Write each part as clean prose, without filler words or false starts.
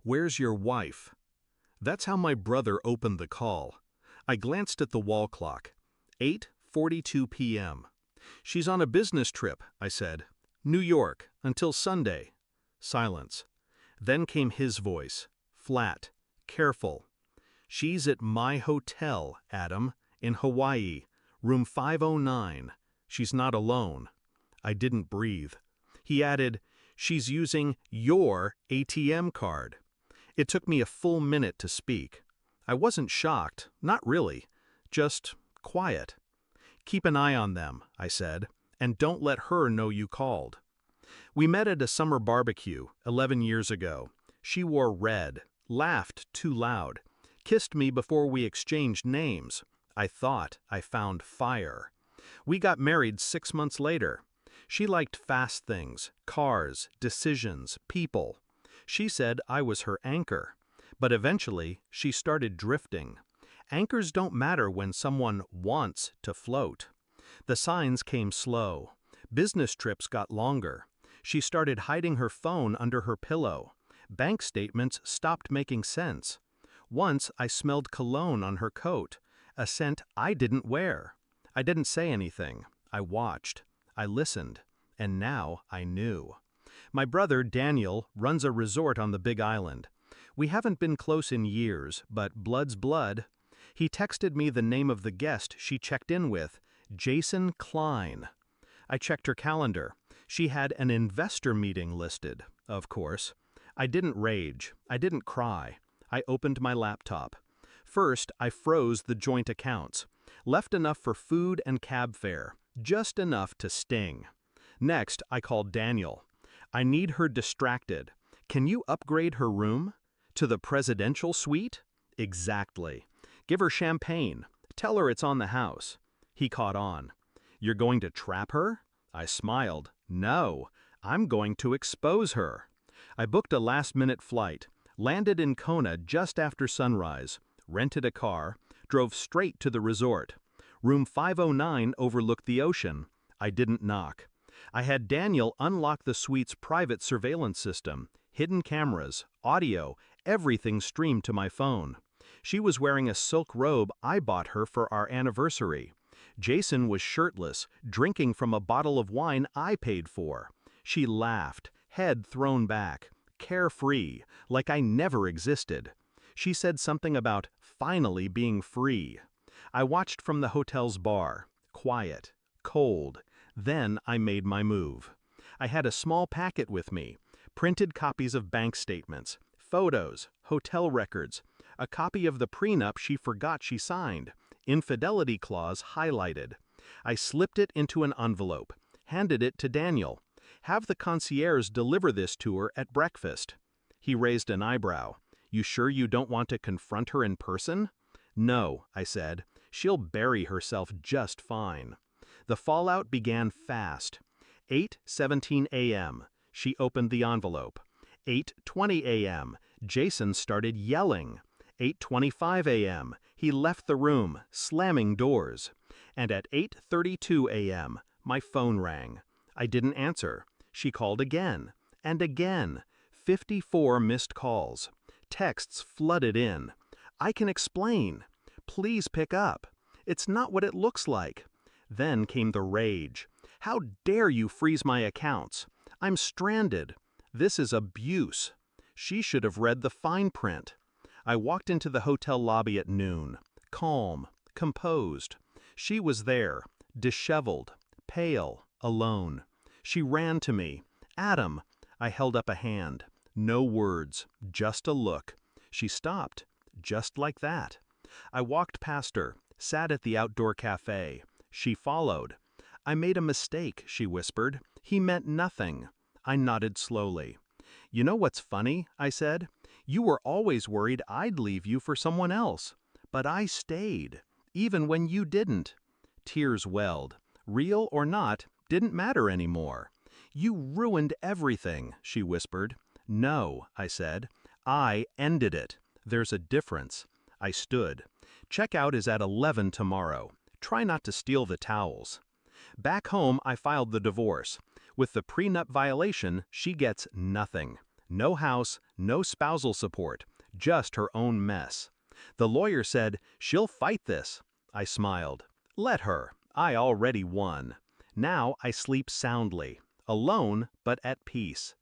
"Where's your wife?" That's how my brother opened the call. I glanced at the wall clock. 8:42 p.m. "She's on a business trip," I said. "New York, until Sunday." Silence. Then came his voice, flat, careful. "She's at my hotel, Adam, in Hawaii, room 509. She's not alone." I didn't breathe. He added, "She's using your ATM card." It took me a full minute to speak. I wasn't shocked, not really, just quiet. "Keep an eye on them," I said, "and don't let her know you called." We met at a summer barbecue 11 years ago. She wore red, laughed too loud, kissed me before we exchanged names. I thought I found fire. We got married 6 months later. She liked fast things, cars, decisions, people. She said I was her anchor. But eventually, she started drifting. Anchors don't matter when someone wants to float. The signs came slow. Business trips got longer. She started hiding her phone under her pillow. Bank statements stopped making sense. Once I smelled cologne on her coat, a scent I didn't wear. I didn't say anything. I watched. I listened. And now I knew. My brother, Daniel, runs a resort on the Big Island. We haven't been close in years, but blood's blood. He texted me the name of the guest she checked in with, Jason Klein. I checked her calendar. She had an investor meeting listed, of course. I didn't rage. I didn't cry. I opened my laptop. First, I froze the joint accounts. Left enough for food and cab fare, just enough to sting. Next, I called Daniel. "I need her distracted. Can you upgrade her room? To the presidential suite?" "Exactly. Give her champagne. Tell her it's on the house." He caught on. "You're going to trap her?" I smiled. "No, I'm going to expose her." I booked a last-minute flight, landed in Kona just after sunrise, rented a car, drove straight to the resort. Room 509 overlooked the ocean. I didn't knock. I had Daniel unlock the suite's private surveillance system, hidden cameras, audio, everything streamed to my phone. She was wearing a silk robe I bought her for our anniversary. Jason was shirtless, drinking from a bottle of wine I paid for. She laughed, head thrown back, carefree, like I never existed. She said something about finally being free. I watched from the hotel's bar, quiet, cold. Then I made my move. I had a small packet with me, printed copies of bank statements, photos, hotel records, a copy of the prenup she forgot she signed, infidelity clause highlighted. I slipped it into an envelope, handed it to Daniel. "Have the concierge deliver this to her at breakfast." He raised an eyebrow. "You sure you don't want to confront her in person?" "No," I said. "She'll bury herself just fine." The fallout began fast. 8:17 a.m. She opened the envelope. 8:20 a.m. Jason started yelling. 8:25 a.m. He left the room, slamming doors. And at 8:32 a.m., my phone rang. I didn't answer. She called again. And again. 54 missed calls. Texts flooded in. "I can explain. Please pick up. It's not what it looks like." Then came the rage. "How dare you freeze my accounts? I'm stranded. This is abuse." She should have read the fine print. I walked into the hotel lobby at noon, calm, composed. She was there, disheveled, pale, alone. She ran to me. "Adam." I held up a hand. No words, just a look. She stopped, just like that. I walked past her, sat at the outdoor cafe. She followed. "I made a mistake," she whispered. "He meant nothing." I nodded slowly. "You know what's funny?" I said. "You were always worried I'd leave you for someone else. But I stayed, even when you didn't." Tears welled. Real or not, didn't matter anymore. "You ruined everything," she whispered. "No," I said. "I ended it. There's a difference." I stood. "Checkout is at 11 tomorrow. Try not to steal the towels." Back home, I filed the divorce. With the prenup violation, she gets nothing. No house, no spousal support, just her own mess. The lawyer said, "She'll fight this." I smiled. Let her. I already won. Now I sleep soundly, alone but at peace.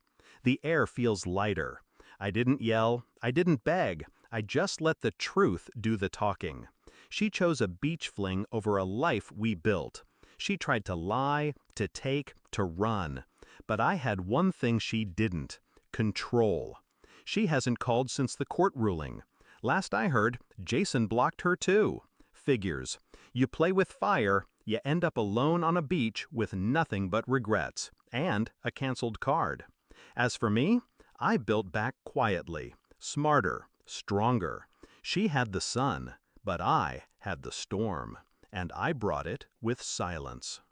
The air feels lighter. I didn't yell, I didn't beg, I just let the truth do the talking. She chose a beach fling over a life we built. She tried to lie, to take, to run. But I had one thing she didn't: control. She hasn't called since the court ruling. Last I heard, Jason blocked her too. Figures. You play with fire, you end up alone on a beach with nothing but regrets, and a canceled card. As for me, I built back quietly, smarter, stronger. She had the sun, but I had the storm, and I brought it with silence.